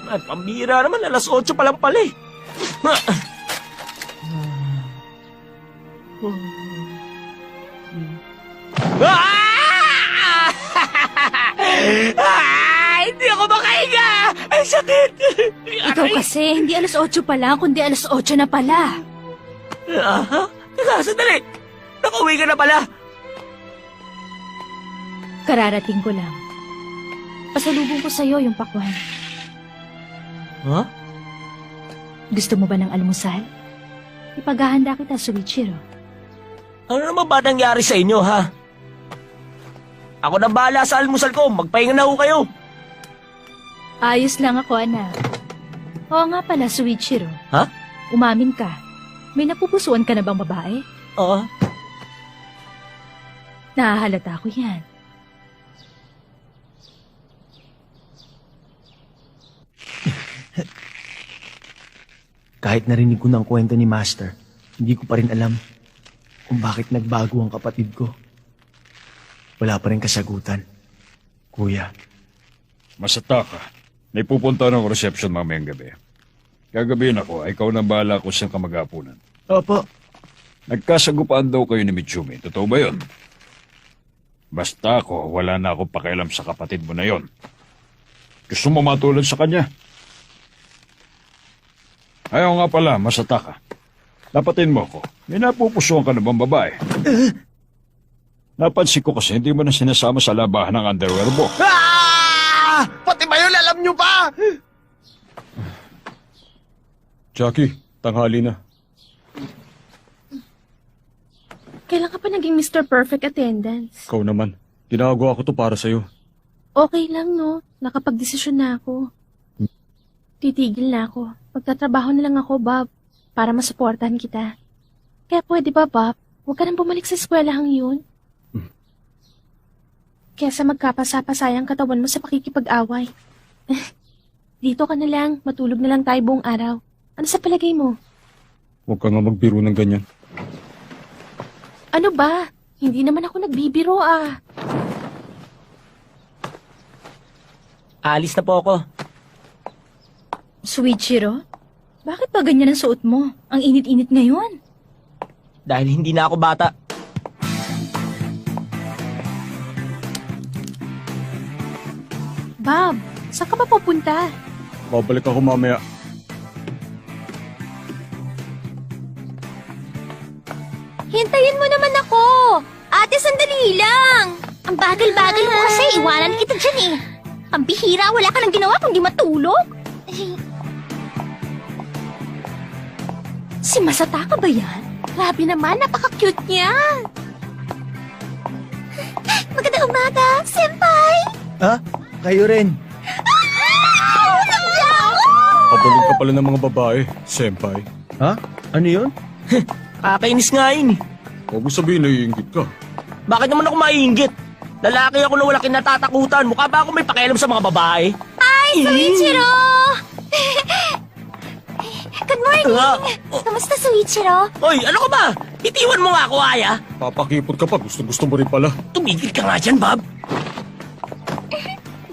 Ay, pambira naman, alas 8 pa lang pala eh. Hindi ako makahinga! Ay, sakit! Ikaw kasi, hindi alas 8 pa lang, kundi alas 8 na pala. Teka, sandali! Nakauwi ka na pala! Kararating ko lang. Pasalubong ko sa'yo yung pakwan. Huh? Gusto mo ba ng almusal? Ipaghahanda kita, Suichiro. Ano naman ba nangyari sa inyo, ha? Ako na bahala sa almusal ko. Magpahinga na ho kayo. Ayos lang ako, anak. Oo nga pala, Suichiro. Ha? Umamin ka. May napupusuan ka na bang babae? Oo. Nahahalata ko yan. Kahit narinig ko ng kwento ni Master, hindi ko pa rin alam kung bakit nagbago ang kapatid ko. Wala pa rin kasagutan. Kuya, Masataka, may pupunta ng reception mamayang gabi. Gagabihin ako, ikaw na bahala kung saan ka mag-apunan. opo, Nagkasagupaan daw kayo ni Mitsumi, totoo ba yun? Basta ako, wala na akong pakialam sa kapatid mo na yon. Gusto mo matulad sa kanya? Ayaw nga pala, Masataka. Dapatin mo ako, may napupusuan ka na bang babae? Napansin ko kasi hindi mo na sinasama sa labahan ng underwear mo. Pati ba yun alam nyo pa? Jackie, tanghali na. Kailan ka pa naging Mr. Perfect Attendance? Ikaw naman, ginagawa ko to para sa'yo. Okay lang, no? Nakapag-desisyon na ako. Titigil na ako. Magtatrabaho na lang ako, Bob, para masuportahan kita. Kaya pwede ba, Bob? Huwag ka nang bumalik sa eskwelahang yun. Kesa magkapasa-pasayang katawan mo sa pakikipag-away. Dito ka na lang, matulog na lang tayo buong araw. Ano sa palagay mo? Huwag ka nga magbiro ng ganyan. Ano ba? Hindi naman ako nagbibiro ah. Alis na po ako. Suichiro? Bakit ba ganyan ang suot mo? Ang init-init ngayon. Dahil hindi na ako bata. Bob, saan ka ba pupunta? Babalik ako mamaya. Hintayin mo naman ako! Ate, sandali lang! Ang bagal-bagal mo kasi, iwanan kita dyan eh. Ang bihira, wala ka nang ginawa kundi matulog. Si Masataka ba yan? Grabe naman, napaka-cute niya. Magandang umaga, senpai! Ha? Kayo rin. Pabulig ka pala ng mga babae, senpai. Ha? Ano yun? Kakainis nga yun eh. Huwag mo sabihin na iingit ka. Bakit naman ako maiinggit? Lalaki ako na wala kinatatakutan. Mukha ba ako may pakialam sa mga babae? Ay, Suichiro! Good morning! Kamusta, Suichiro? Hoy, ano ka ba? Itiwan mo nga ako, Aya. Papakipot ka pa, gusto mo rin pala. Tumigil ka nga dyan, Bob.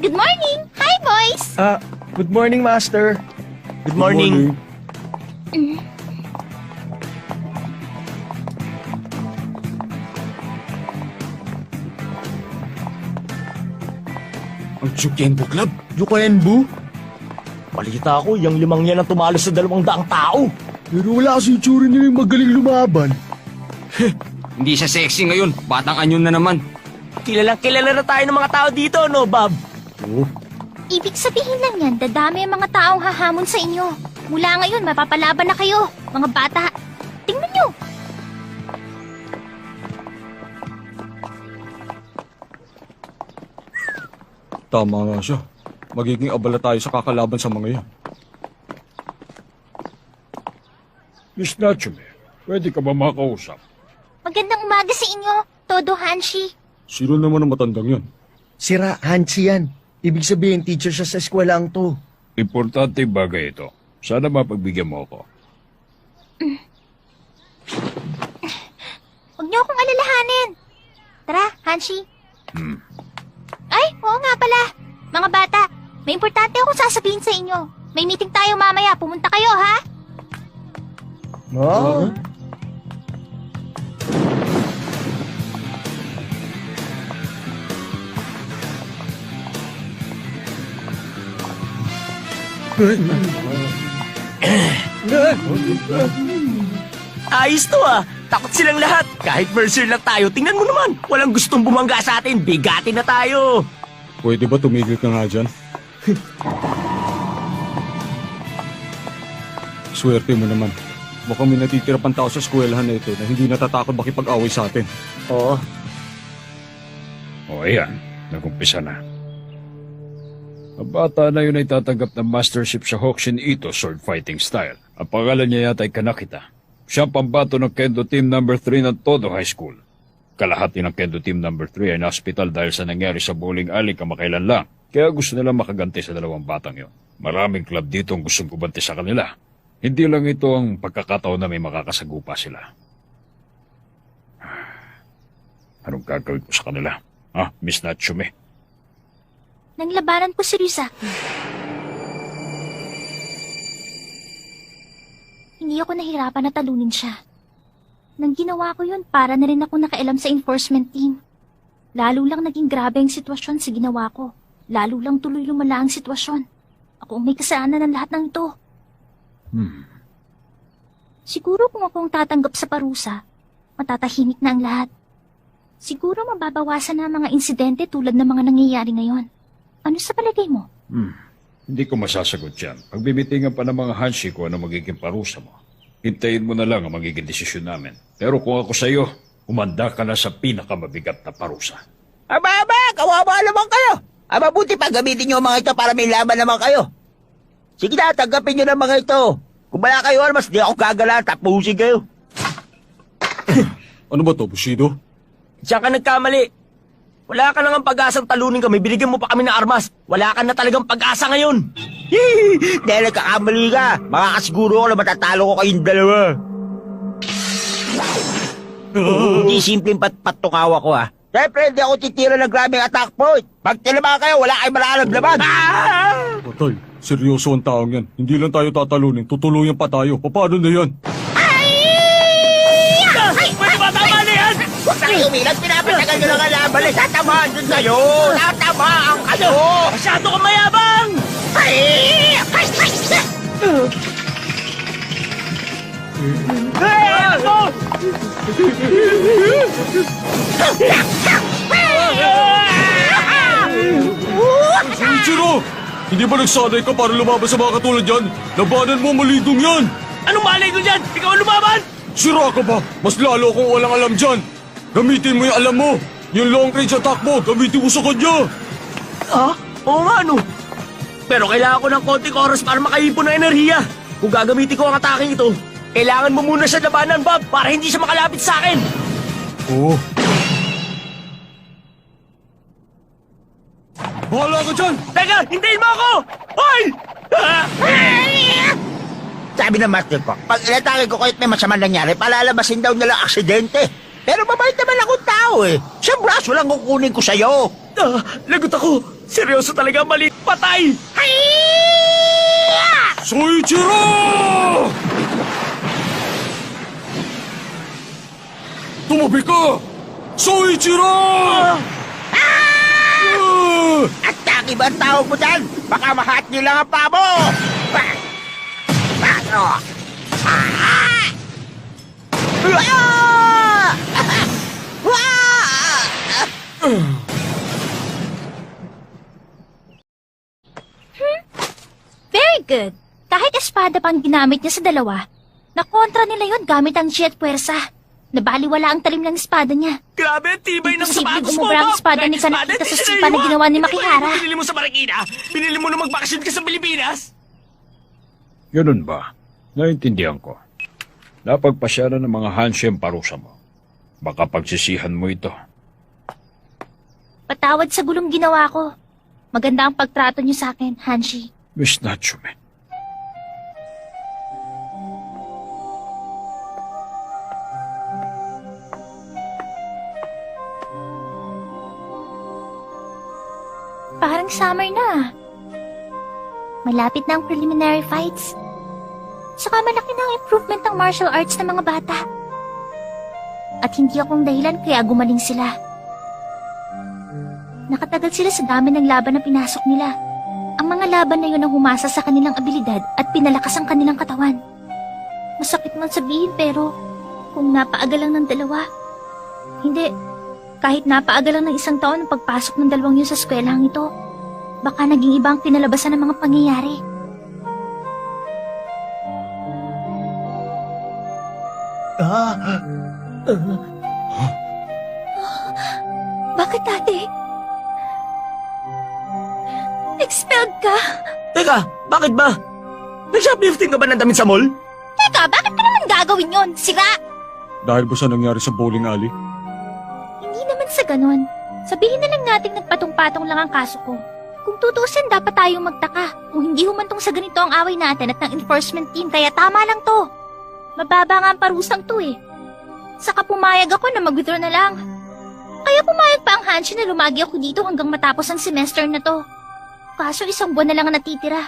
Good morning! Hi, boys! Good morning, Master. Good morning. Ang Chukenbo Club? Yukenbu? Balita ko, yung 5 yan ang tumalo sa 200 tao. Pero wala kasi itsura nila yung magaling lumaban. Hindi siya sexy ngayon. Batang anyon na naman. Kilalang kilala na tayo ng mga tao dito, no, Bob? Oo. Ibig sabihin lang yan, dadami ang mga taong hahamon sa inyo. Mula ngayon, mapapalaban na kayo, mga bata. Tingnan nyo! Tama nga siya. Magiging abala tayo sa kakalaban sa mga yan. Miss Natsume, pwede ka ba makausap? Magandang umaga sa inyo, Todo Hanshi. Sino naman ang matandang yan? Sira, Hansi yan. Ibig sabihin, teacher siya sa eskwelaang to. Importante bagay ito. Sana mapagbigyan mo ako. Huwag niyo akong alalahanin. Tara, Hanshi. Ay, oo nga pala. Mga bata, may importante akong sasabihin sa inyo. May meeting tayo mamaya. Pumunta kayo, ha? Oh? Ayos to ah. Takot silang lahat. Kahit mercer lang tayo, tingnan mo naman. Walang gustong bumangga sa atin. Bigatin na tayo. Pwede ba tumigil ka nga dyan? Swerte mo naman. Mukhang may natitira pang tao sa eskwelahan na ito na hindi natatakot makipag-away sa atin. Oo. O ayan, nagumpisa na. Ang bata na yun ay tatanggap ng mastership sa Hokushin Ito sword fighting style. Ang pangalan niya yata ay Kanakita. Siya ang pambato ng Kendo Team No. 3 ng Todo High School. Kalahati ng Kendo Team No. 3 ay na-hospital dahil sa nangyari sa bowling alley kamakailan lang. Kaya gusto nila makaganti sa dalawang batang yon. Maraming club dito ang gustong gumanti sa kanila. Hindi lang ito ang pagkakataon na may makakasagupa sila. Anong gagawin ko sa kanila? Miss Natsume? Nang labanan ko si Ryuzaki. Hindi ako nahirapan na talunin siya. Nang ginawa ko yun, para na rin ako nakailam sa enforcement team. Lalo lang naging grabe ang sitwasyon sa ginawa ko. Lalo lang tuloy lumala ang sitwasyon. Ako ang may kasalanan ng lahat ng ito. Siguro kung ako ang tatanggap sa parusa, matatahimik na ang lahat. Siguro mababawasan na ang mga insidente tulad ng mga nangyayari ngayon. Ano sa palagay mo? Hindi ko masasagot yan. Pagbibitingan pa ng mga hanshi ko ano magiging parusa mo. Hintayin mo na lang ang magiging desisyon namin. Pero kung ako sa iyo, umanda ka na sa pinakamabigat na parusa. Aba, kawawa naman kayo. Mabuti pa gamitin nyo ang mga ito para may laban naman kayo. Sige na, tanggapin nyo ng mga ito. Kung wala kayo, mas di ako gagala, tapusin kayo. Ano ba to, Bushido? Diyan ka nagkamali. Wala ka nang pag-asang talunin kami, binigyan mo pa kami ng armas. Wala ka na talagang pag-asa ngayon. Dahil nagkakamali ka, makakasiguro ako na matatalo ko kayong dalawa. Hindi simpleng pattukawa ko ha. Siyempre, hindi ako titira ng grabing attack point. Pag tinama kayo, wala kayong malakalaglaban. Patay, seryoso ang taong yan. Hindi lang tayo tatalunin, tutuluyan pa tayo. Paano na yan? Pwede ba tama na yan? Huwag na kayo umilag, pinapatagal nyo lang ang laban. Tatamaan din kayo. Tatamaan kayo. Masyado kang mayabang! Ichiro! Hindi ba nagsanay ka para lumaban sa mga katulad yan? Labanan mo, malidong yan! Anong malay ko dyan? Ikaw ang lumaban! Sira ka ba? Mas lalo kung walang alam dyan! Gamitin mo yung alam mo! Yung long range attack mo, gamitin mo sa kanya! Oo nga, no. Pero kailangan ko ng konting oras para makaipon ng enerhiya. Kung gagamitin ko ang ataking ito, kailangan mo muna siya labanan, Bob, para hindi siya makalapit sa akin. Oo. Bahala ka dyan! Teka, hintayin mo ako! Hoy! Sabi ng master ko, pag inatake ko kahit may masamang nangyari, palalabasin daw nila aksidente. Pero mabait naman akong tao eh. Sa braso lang kukunin ko sa'yo. Lagot ako. Seryoso talaga, mali. Patay! Soichiro! Tumabi ka! Soichiro! At taki ba ang tawag mo dyan? Baka mahat niyo lang ang pamo! Very good. Kahit espada pang ginamit niya sa dalawa, nakontra nila yon gamit ang jet puwersa. Nabaliwala ang talim ng espada niya. Grabe, tibay ng Imposibleng sapatos mo, umubra ang Bob! espada ni Kahit Kanakita espada, sa di sipa na sinali ginawa ni mo. Makihara. Binili mo sa Marikina? Binili mo na magbakasyon ka sa Pilipinas? Ganun ba? Naintindihan ko. Napagpasyanan ng mga hanshi ang parusa mo. Baka pagsisihan mo ito. Patawad sa gulong ginawa ko. Maganda ang pagtrato niyo sa akin, Hanshi. Miss Natsume. Parang summer na. Malapit na ang preliminary fights. Saka malaki na ang improvement ng martial arts ng mga bata. At hindi akong dahilan kaya gumaling sila. Nakatagal sila sa dami ng laban na pinasok nila. Ang mga laban na yun ang humasa sa kanilang abilidad at pinalakas ang kanilang katawan. Masakit man sabihin pero kung napaaga lang ng dalawa, hindi, kahit napaaga lang ng 1 taon ang pagpasok ng dalawang yun sa eskwelahan ito, baka naging iba ang kinalabasan ng mga pangyayari. Bakit, ate? Expelled ka? Teka, bakit ba? Nag-shoplifting ka ba ng damit sa mall? Teka, bakit ka naman gagawin yon? Sira! Dahil ba sa nangyari sa bowling alley? Hindi naman sa ganon. Sabihin na lang nating nagpatong-patong lang ang kaso ko. Kung tutuusin, dapat tayong magtaka. Kung hindi humantong sa ganito ang away natin at ng enforcement team, kaya tama lang to. Mababa nga ang parusang to eh. Saka pumayag ako na mag-withdraw na lang. Kaya pumayag pa ang Hanshi na lumagi ako dito hanggang matapos ang semester na to. Kaso 1 buwan na lang ang natitira.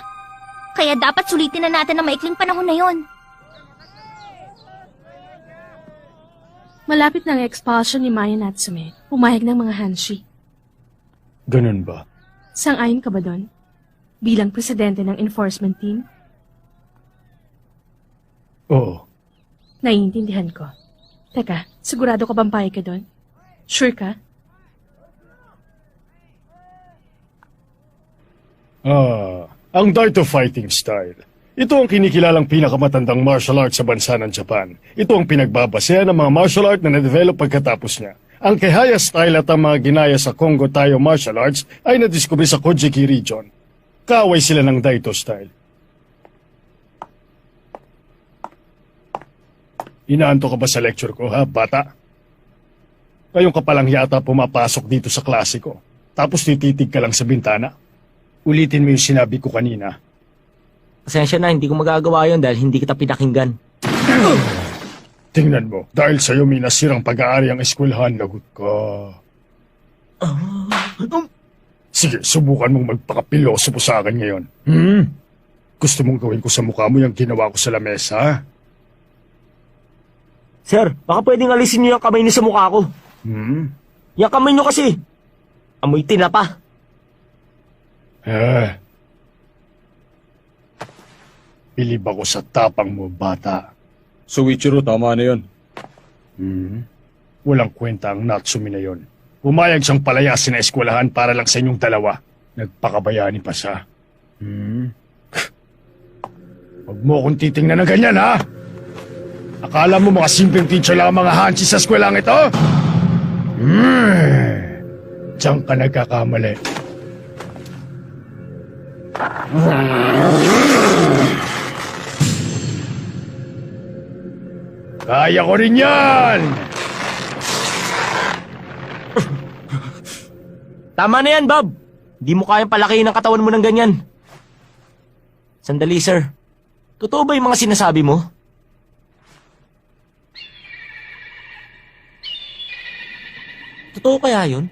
Kaya dapat sulitin na natin ang maikling panahon na yon. Malapit na ang expulsion ni Maya Natsume. Pumayag ng mga Hanshi. Ganun ba? Sang-ayon ka ba doon? Bilang presidente ng enforcement team? Oo. Naiintindihan ko. Teka, sigurado ka bang payag ka doon? Sure ka? Ang Dart of Fighting Style. Ito ang kinikilalang pinakamatandang martial art sa bansa ng Japan. Ito ang pinagbabasehan ng mga martial art na na-develop pagkatapos niya. Ang Kehaya Style at ang mga ginaya sa Kongo Tayo martial arts ay nadiskubre sa Kojiki region. Kaaway sila ng Daito Style. Inaanto ka ba sa lecture ko, ha, bata? Ngayon ka palang yata pumapasok dito sa klase ko. Tapos tititig ka lang sa bintana. Ulitin mo yung sinabi ko kanina. Pasensya na, hindi ko magagawa yon dahil hindi kita pinakinggan. Tingnan mo, dahil sa'yo may nasirang pag-aari ang eskwelahan, lagot ka. Sige, subukan mong magpakapilosopo sa akin ngayon. Gusto mong gawin ko sa mukha mo yung ginawa ko sa lamesa? Sir, baka pwedeng alisin niyo yung kamay niyo sa mukha ko. Yung kamay niyo kasi, amoy tinapa. Bilib ako sa tapang mo, bata. So Ichiro, tama na yun. Walang kwenta ang Natsumi na yon. Pumayag siyang palayasin na eskwelahan para lang sa inyong dalawa. Nagpakabayani pa siya. Huwag mo akong titingnan na ganyan, ha? Akala mo mga simpleng teacher lang ang mga hanshi sa eskwelahan ito? Diyan ka nagkakamali. Kaya ko rin yan! Tama na yan, Bob. Di mo kayang palakihin ang katawan mo ng ganyan. Sandali, sir. Totoo ba yung mga sinasabi mo? Totoo kaya yun?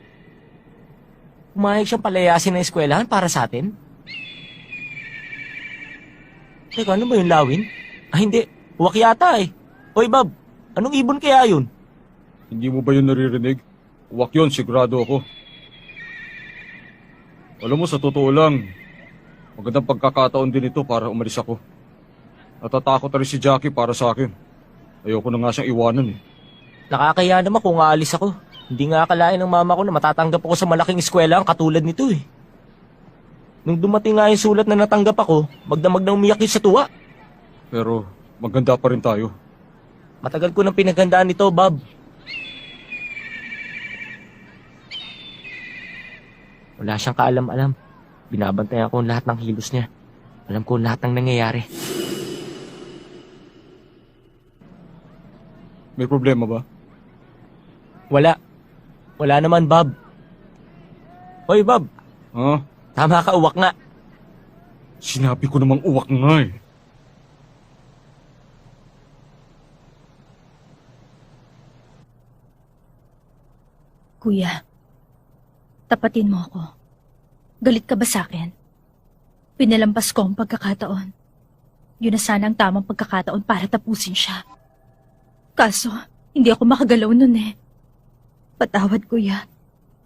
Pumayag siyang palayasin ng eskwelahan para sa atin? Teka, ano ba yung lawin? Hindi. Huwak yata eh. Hoy, Bob. Anong ibon kaya yun? Hindi mo ba yun naririnig? Uwak yun, sigurado ako. Alam mo, sa totoo lang, magandang pagkakataon din ito para umalis ako. Natatakot na rin si Jackie para sa akin. Ayoko na nga siyang iwanan eh. Nakakaya naman kung aalis ako. Hindi nga akalain ng mama ko na matatanggap ako sa malaking eskwela ang katulad nito eh. Nung dumating nga yung sulat na natanggap ako, magdamag na umiyak yun sa tuwa. Pero maganda pa rin tayo. Matagal ko nang pinaghandaan nito, Bob. Wala siyang kaalam-alam. Binabantayan ko lahat ng hilos niya. Alam ko lahat ng nangyayari. May problema ba? Wala. Wala naman, Bob. Hoy, Bob. Ha? Tama ka, uwak nga. Sinabi ko namang uwak nga eh. Kuya, tapatin mo ako. Galit ka ba sa akin? Pinalampas ko ang pagkakataon. Yun na sana ang tamang pagkakataon para tapusin siya. Kaso, hindi ako makagalaw nun eh. Patawad, kuya.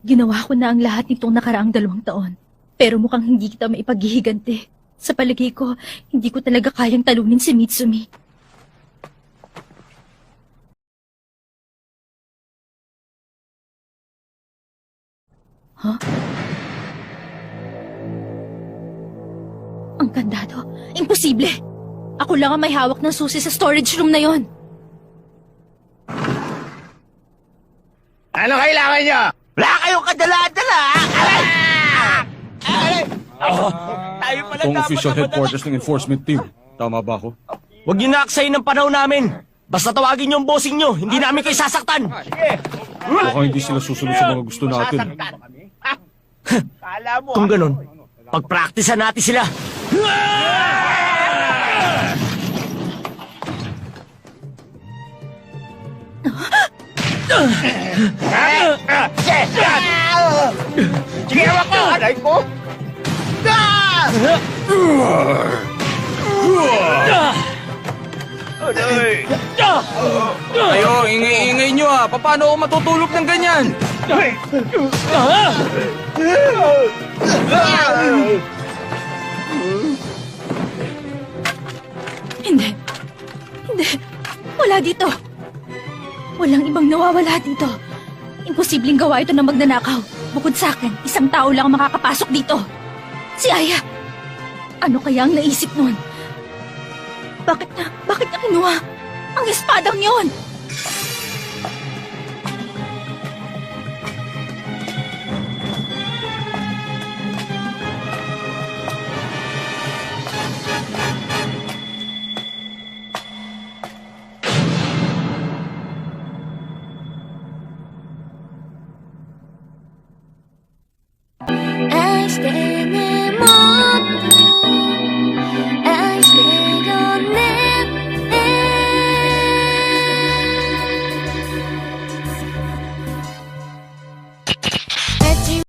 Ginawa ko na ang lahat nitong nakaraang 2 taon. Pero mukhang hindi kita maipaghihiganti. Sa palagay ko, hindi ko talaga kayang talunin si Mitsumi. Huh? Ang kandado. Imposible! Ako lang ang may hawak ng susi sa storage room na yon. Ano kailangan nyo? Wala kayong kadala-dala, ha? Aray! Aray! Tayo pala Itong dapat official na headquarters ng enforcement team. Tama ba ako? Huwag niyo naaksayin ng panahon namin. Basta tawagin niyo ang bossing niyo, hindi namin kayo sasaktan. Mukhang hindi sila susunod sa mga gusto natin. Kala mo, Kung ganun, pagpraktisan natin sila. Sige, hawak ko! Aray ko! Aray! Ayo, ingay-ingay nyo ah. Paano ako matutulog ng ganyan? Hindi. Hindi. Wala dito. Walang ibang nawawala dito. Imposibleng gawa ito ng magnanakaw. Bukod sa akin, isang tao lang ang makakapasok dito. Si Aya. Ano kaya ang naisip nun? Bakit niya kinuha ang espadang yon?